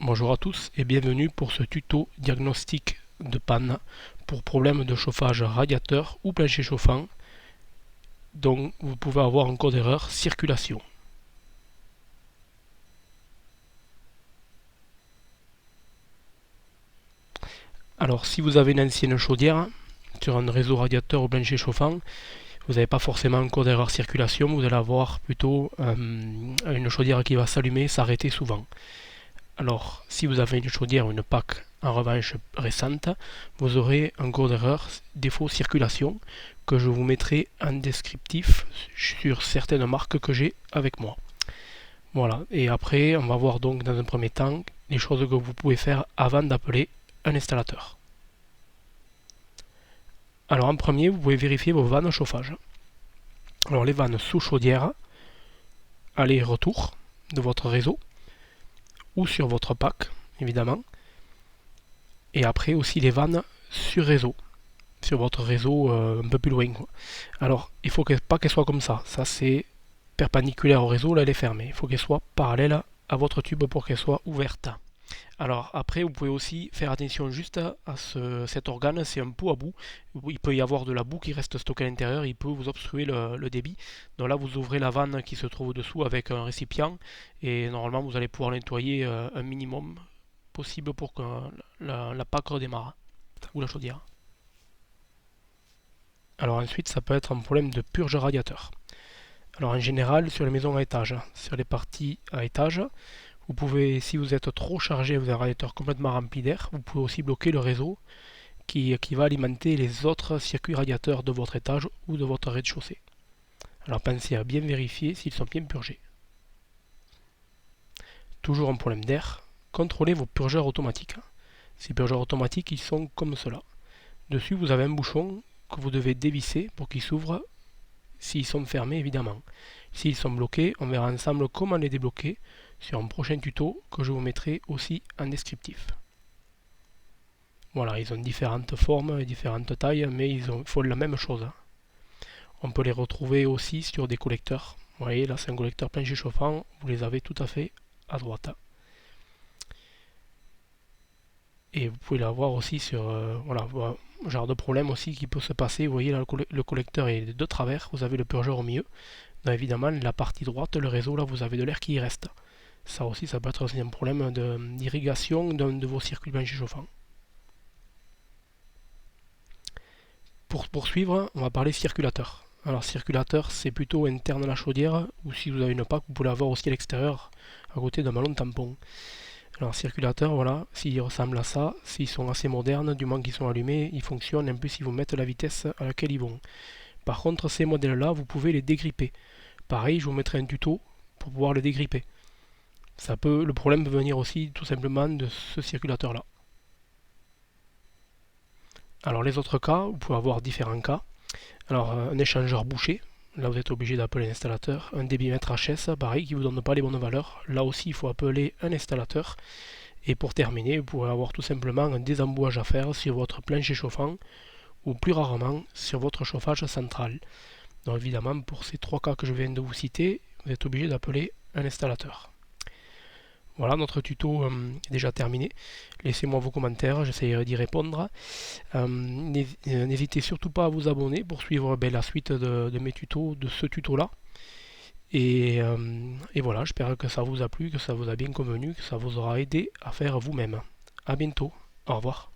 Bonjour à tous et bienvenue pour ce tuto diagnostic de panne pour problème de chauffage radiateur ou plancher chauffant dont vous pouvez avoir un code d'erreur circulation. Alors si vous avez une ancienne chaudière sur un réseau radiateur ou plancher chauffant, vous n'avez pas forcément un code d'erreur circulation, vous allez avoir plutôt une chaudière qui va s'allumer, s'arrêter souvent. Alors, si vous avez une chaudière ou une PAC en revanche récente, vous aurez un code d'erreur défaut circulation que je vous mettrai en descriptif sur certaines marques que j'ai avec moi. Voilà, et après on va voir donc dans un premier temps les choses que vous pouvez faire avant d'appeler un installateur. Alors en premier, vous pouvez vérifier vos vannes chauffage. Alors les vannes sous chaudière, aller-retour de votre réseau, ou sur votre PAC, évidemment. Et après aussi les vannes sur réseau, sur votre réseau un peu plus loin, quoi. Alors, il faut pas qu'elle soit comme ça. Ça, c'est perpendiculaire au réseau, là, elle est fermée. Il faut qu'elle soit parallèle à votre tube pour qu'elle soit ouverte. Alors, après, vous pouvez aussi faire attention juste à cet organe, c'est un pot à bout. Il peut y avoir de la boue qui reste stockée à l'intérieur, il peut vous obstruer le débit. Donc là, vous ouvrez la vanne qui se trouve dessous avec un récipient et normalement, vous allez pouvoir nettoyer un minimum possible pour que la PAC redémarre, ou la chaudière. Alors ensuite, ça peut être un problème de purge radiateur. Alors en général, sur les maisons à étage, sur les parties à étage, vous pouvez, si vous êtes trop chargé, vous avez un radiateur complètement rempli d'air, vous pouvez aussi bloquer le réseau qui va alimenter les autres circuits radiateurs de votre étage ou de votre rez-de-chaussée. Alors pensez à bien vérifier s'ils sont bien purgés. Toujours un problème d'air, contrôlez vos purgeurs automatiques. Ces purgeurs automatiques, ils sont comme cela. Dessus, vous avez un bouchon que vous devez dévisser pour qu'ils s'ouvrent s'ils sont fermés, évidemment. S'ils sont bloqués, on verra ensemble comment les débloquer sur un prochain tuto que je vous mettrai aussi en descriptif. Voilà, ils ont différentes formes et différentes tailles, mais ils font la même chose. On peut les retrouver aussi sur des collecteurs. Vous voyez, là c'est un collecteur plancher chauffant, vous les avez tout à fait à droite. Et vous pouvez l'avoir aussi sur voilà, genre de problème aussi qui peut se passer. Vous voyez là le collecteur est de travers, vous avez le purgeur au milieu. Donc évidemment la partie droite, le réseau, là vous avez de l'air qui y reste. Ça aussi, ça peut être aussi un problème d'irrigation d'un de vos circuits plancher chauffants. Pour poursuivre, on va parler circulateur. Alors circulateur, c'est plutôt interne à la chaudière, ou si vous avez une PAC, vous pouvez l'avoir aussi à l'extérieur, à côté d'un ballon tampon. Alors circulateur, voilà, s'ils ressemblent à ça, s'ils sont assez modernes, du moment qu'ils sont allumés, ils fonctionnent, en plus ils vous mettent la vitesse à laquelle ils vont. Par contre, ces modèles-là, vous pouvez les dégripper. Pareil, je vous mettrai un tuto pour pouvoir les dégripper. Le problème peut venir aussi tout simplement de ce circulateur-là. Alors les autres cas, vous pouvez avoir différents cas. Alors un échangeur bouché, là vous êtes obligé d'appeler un installateur. Un débitmètre HS, pareil, qui ne vous donne pas les bonnes valeurs. Là aussi, il faut appeler un installateur. Et pour terminer, vous pourrez avoir tout simplement un désembouage à faire sur votre plancher chauffant ou plus rarement sur votre chauffage central. Donc évidemment, pour ces trois cas que je viens de vous citer, vous êtes obligé d'appeler un installateur. Voilà, notre tuto est déjà terminé. Laissez-moi vos commentaires, j'essaierai d'y répondre. N'hésitez surtout pas à vous abonner pour suivre la suite de mes tutos, de ce tuto-là. Et voilà, j'espère que ça vous a plu, que ça vous a bien convenu, que ça vous aura aidé à faire vous-même. A bientôt, au revoir.